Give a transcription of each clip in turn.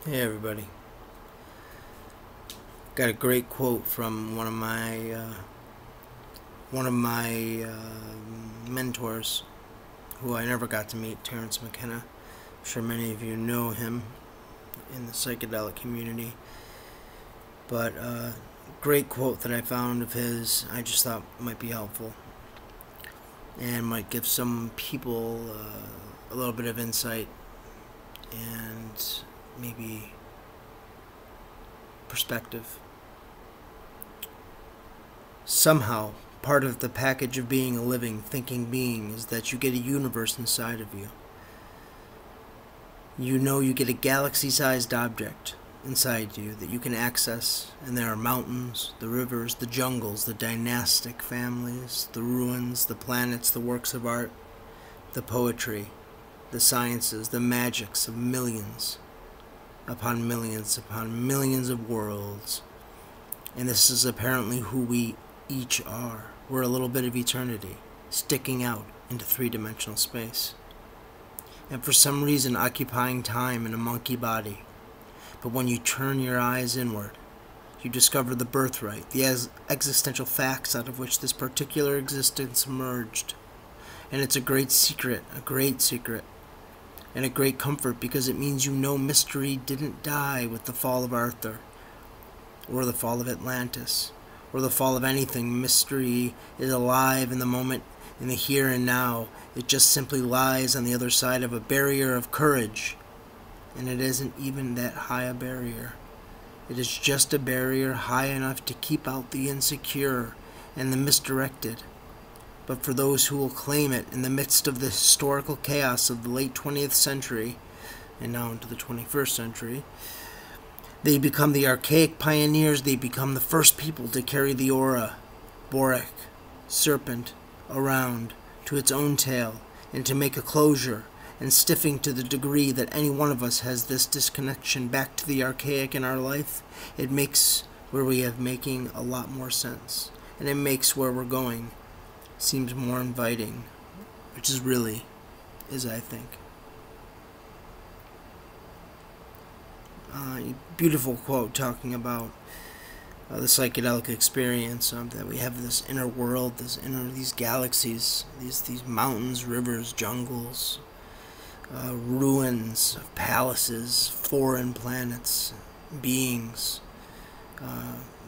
Hey everybody. Got a great quote from one of my mentors, who I never got to meet, Terrence McKenna. I'm sure many of you know him in the psychedelic community. But great quote that I found of his. I just thought might be helpful and might give some people a little bit of insight and maybe perspective. Somehow, part of the package of being a living, thinking being is that you get a universe inside of you. You know you get a galaxy-sized object inside you that you can access, and there are mountains, the rivers, the jungles, the dynastic families, the ruins, the planets, the works of art, the poetry, the sciences, the magics of millions upon millions of worlds. And this is apparently who we each are. We're a little bit of eternity, sticking out into three-dimensional space. And for some reason occupying time in a monkey body. But when you turn your eyes inward, you discover the birthright, the existential facts out of which this particular existence emerged. And it's a great secret, and a great comfort, because it means you know mystery didn't die with the fall of Arthur, or the fall of Atlantis, or the fall of anything. Mystery is alive in the moment, in the here and now. It just simply lies on the other side of a barrier of courage. And it isn't even that high a barrier. It is just a barrier high enough to keep out the insecure and the misdirected. But for those who will claim it in the midst of the historical chaos of the late 20th century, and now into the 21st century, they become the archaic pioneers. They become the first people to carry the aura, Boric, serpent, around to its own tail, and to make a closure, and stiffing to the degree that any one of us has this disconnection back to the archaic in our life. It makes where we have making a lot more sense, and it makes where we're going seems more inviting, which is really, I think. Beautiful quote talking about the psychedelic experience, that we have this inner world, these galaxies, these mountains, rivers, jungles, ruins of palaces, foreign planets, beings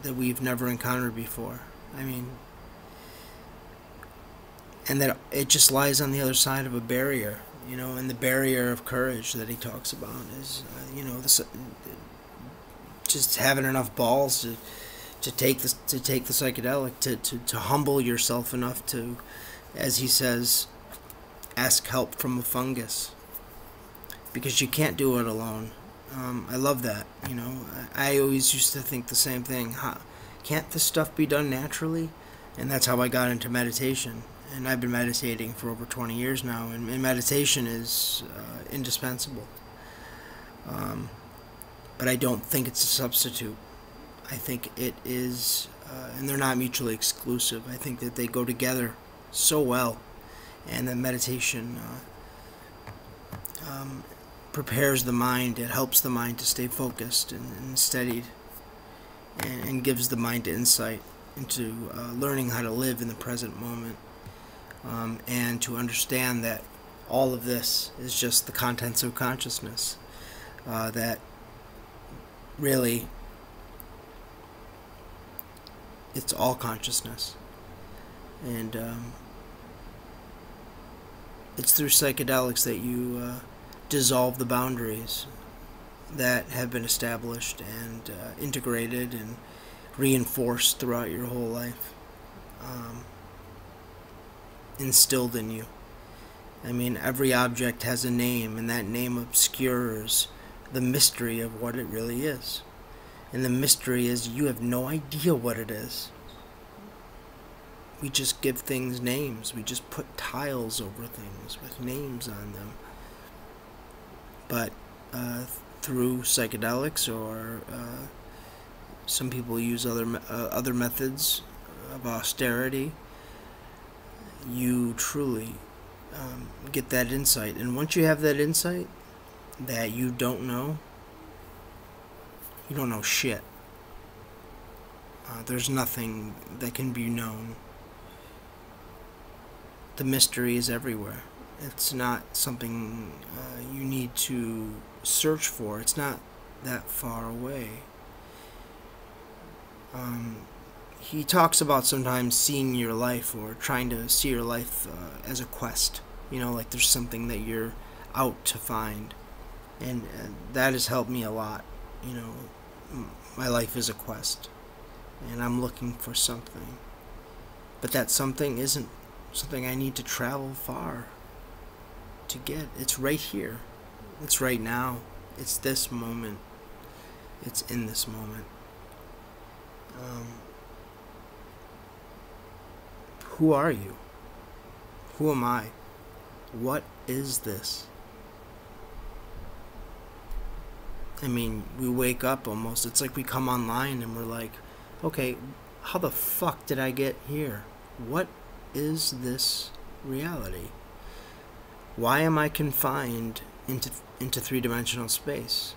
that we've never encountered before. And that it just lies on the other side of a barrier, and the barrier of courage that he talks about is, just having enough balls to take the psychedelic, to humble yourself enough to, as he says, ask help from a fungus, because you can't do it alone. I love that. I always used to think the same thing. Can't this stuff be done naturally? And that's how I got into meditation. And I've been meditating for over 20 years now, and meditation is indispensable. But I don't think it's a substitute. I think it is, and they're not mutually exclusive. I think that they go together so well, and that meditation prepares the mind. It helps the mind to stay focused and steadied, and gives the mind insight into learning how to live in the present moment. And to understand that all of this is just the contents of consciousness, that really it's all consciousness, and it's through psychedelics that you dissolve the boundaries that have been established and integrated and reinforced throughout your whole life. Instilled in you. Every object has a name, and that name obscures the mystery of what it really is. And the mystery is you have no idea what it is. We just give things names. We just put tiles over things with names on them. But through psychedelics, or some people use other methods of austerity, you truly get that insight. And once you have that insight that you don't know, you don't know shit. There's nothing that can be known. The mystery is everywhere. It's not something you need to search for. It's not that far away. He talks about sometimes seeing your life, or trying to see your life as a quest. Like there's something that you're out to find. And that has helped me a lot. My life is a quest. And I'm looking for something. But that something isn't something I need to travel far to get. It's right here. It's right now. It's this moment. It's in this moment. Who are you? Who am I? What is this? I mean, we wake up almost. It's like we come online and we're like, okay, how the fuck did I get here? What is this reality? Why am I confined into three-dimensional space?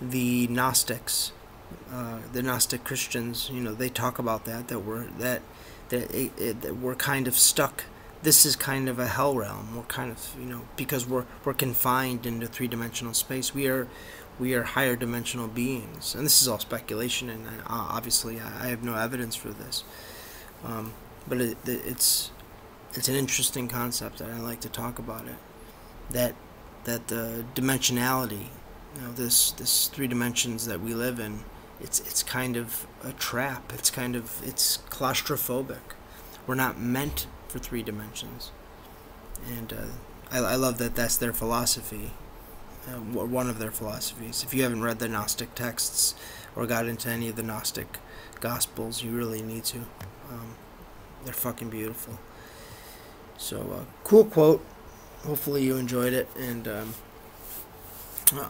The Gnostics, the Gnostic Christians, they talk about that we're kind of stuck. This is kind of a hell realm. We're kind of, because we're confined into three-dimensional space. We are higher dimensional beings, and this is all speculation, and obviously I have no evidence for this. But it's an interesting concept, and I like to talk about it. That the dimensionality, this three dimensions that we live in, it's kind of a trap. It's claustrophobic. We're not meant for three dimensions, and I love that that's their philosophy. One of their philosophies. If you haven't read the Gnostic texts or got into any of the Gnostic Gospels, you really need to. They're fucking beautiful. So, cool quote. Hopefully you enjoyed it, and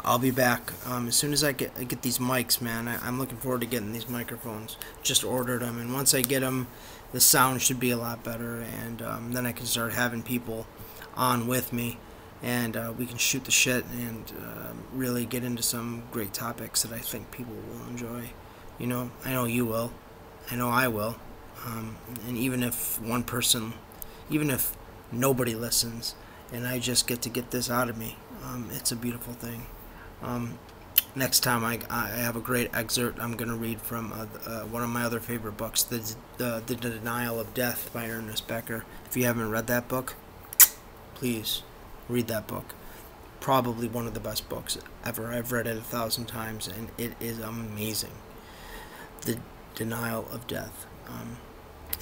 I'll be back as soon as I get these mics, man. I'm looking forward to getting these microphones. Just ordered them, and once I get them, the sound should be a lot better, and then I can start having people on with me, and we can shoot the shit and really get into some great topics that I think people will enjoy. I know you will. I know I will. And even if one person, even if nobody listens, and I just get to get this out of me, it's a beautiful thing. Next time I have a great excerpt I'm going to read from one of my other favorite books, The Denial of Death by Ernest Becker. If you haven't read that book, please read that book. Probably one of the best books ever. I've read it 1,000 times, and it is amazing. The Denial of Death.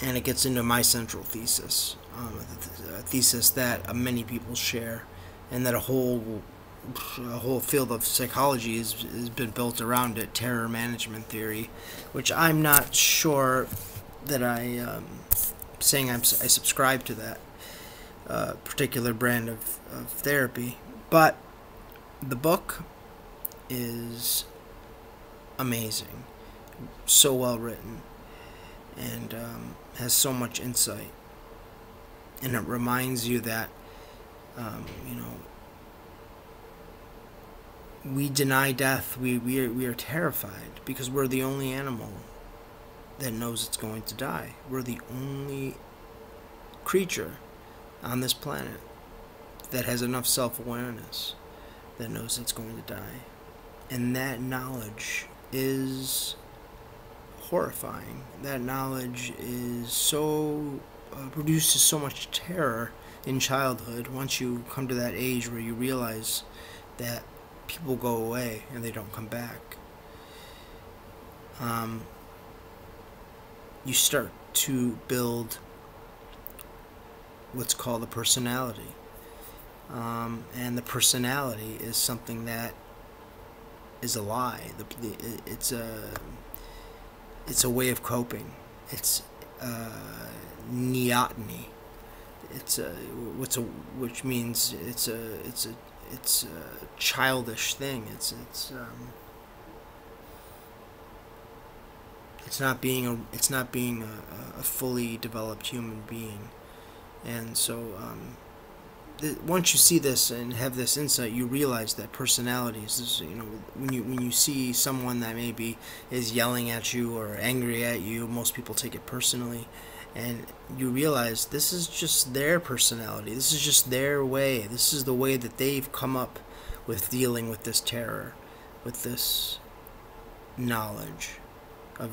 And it gets into my central thesis, a thesis that many people share, and that a whole field of psychology has been built around it, terror management theory, which I'm not sure that I subscribe to that particular brand of therapy. But the book is amazing, so well written, and has so much insight, and it reminds you that we deny death. We are terrified because we're the only animal that knows it's going to die. We're the only creature on this planet that has enough self-awareness that knows it's going to die, and that knowledge is horrifying. That knowledge is produces so much terror in childhood. Once you come to that age where you realize that people go away and they don't come back, you start to build what's called a personality, and the personality is something that is a lie. It's a way of coping. It's neoteny. Which means it's a childish thing. It's not being a fully developed human being, and so once you see this and have this insight, you realize that personalities is, when you see someone that maybe is yelling at you or angry at you, most people take it personally, and you realize this is just their personality. This is just their way. This is the way that they've come up with dealing with this terror, with this knowledge of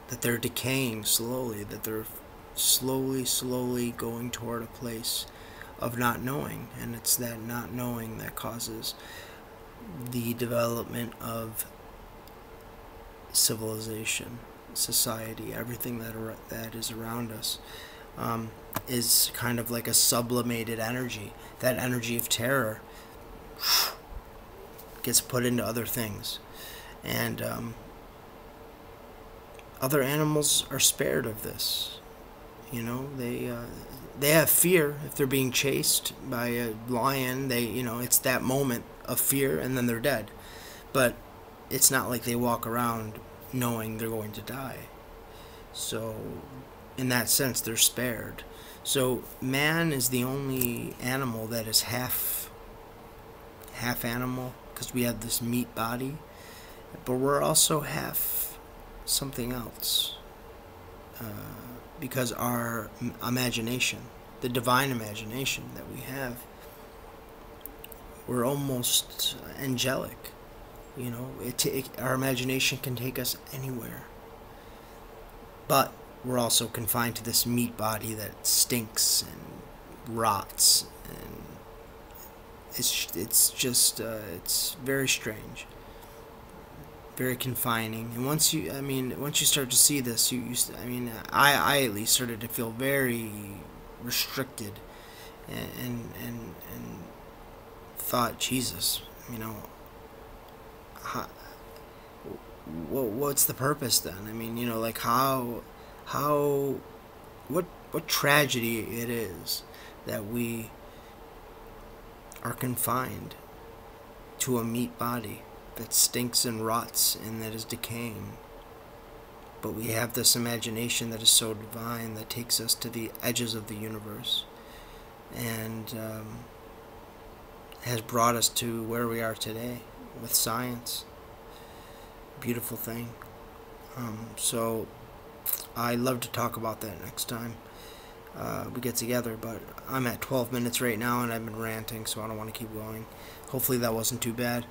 that they're decaying slowly, that they're slowly going toward a place of not knowing, and it's that not knowing that causes the development of civilization, society, everything that is around us, is kind of like a sublimated energy. That energy of terror gets put into other things, and other animals are spared of this. They have fear if they're being chased by a lion. It's that moment of fear, and then they're dead. But it's not like they walk around knowing they're going to die. So, in that sense, they're spared. So, man is the only animal that is half animal, because we have this meat body, but we're also half something else. Because our imagination, the divine imagination that we have, we're almost angelic. Our imagination can take us anywhere. But we're also confined to this meat body that stinks and rots, and it's very strange, very confining. And once you start to see this, I at least started to feel very restricted, and thought, Jesus, what's the purpose then? What tragedy it is that we are confined to a meat body that stinks and rots and that is decaying. But we have this imagination that is so divine, that takes us to the edges of the universe, and has brought us to where we are today with science. Beautiful thing. So I'd love to talk about that next time we get together, but I'm at 12 minutes right now, and I've been ranting, so I don't want to keep going. Hopefully that wasn't too bad.